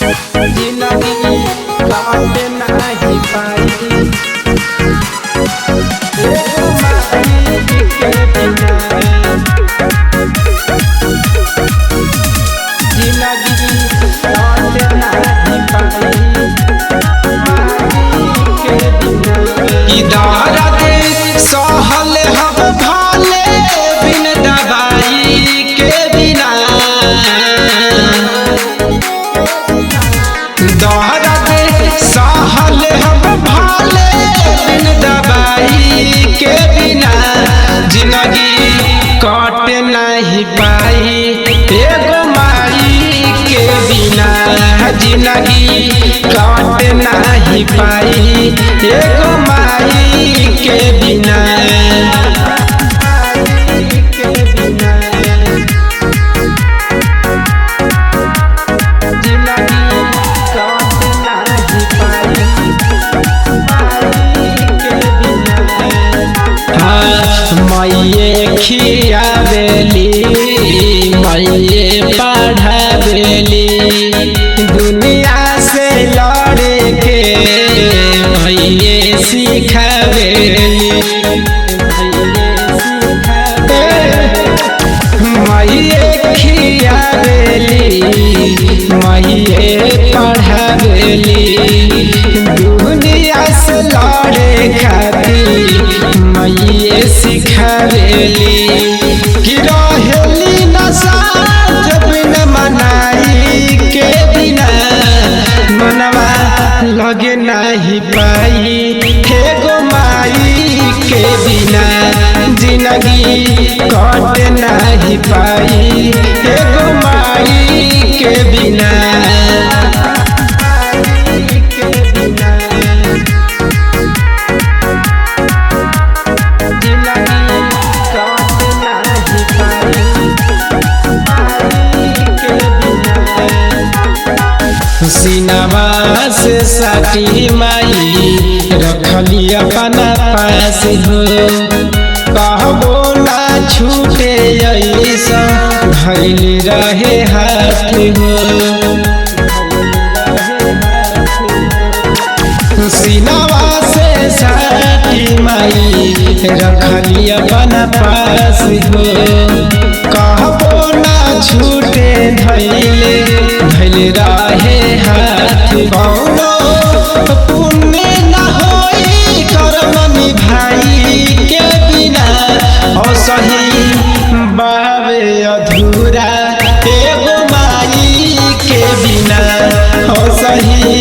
जिंदगी काट नहीं पाई एगो माई के बिना। जिंदगी काट नहीं पाई माई के बिना। दर्द सहल हम भाले बिन दवाई के बिना। दर्द सहल हम भाले बिन दवाई के बिना। जिंदगी काट नहीं पाई एगो माई के बिना। जिंदगी काट नहीं पाई एगो माई के बिना। माइये खियावेली माइये पढ़ावेली। दुनिया से लड़े के माइये सिखावेली। माइये खियावेली माइये पढ़ावेली। दुनिया से लड़े खातिर माइये सिखावेली। कि रहेली न साथ बिन मनाई के बिना। मनवा लगे नहीं पाई एगो माई के बिना। जिंदगी काट नहीं पाई एगो माई के बिना। सीनावा से साटी माई रखली अपना पास हो। कहबो ना छूटे ऐसा धैल रहे हाथ हो। सीनावा से साटी माई रखली अपना पास हो। कहबो ना छूटे धैल रहे हाथ। कौनो पुण्य न होई कर्म निभाई के बिना। असही बावे अधूरा एगो माई के बिना। असही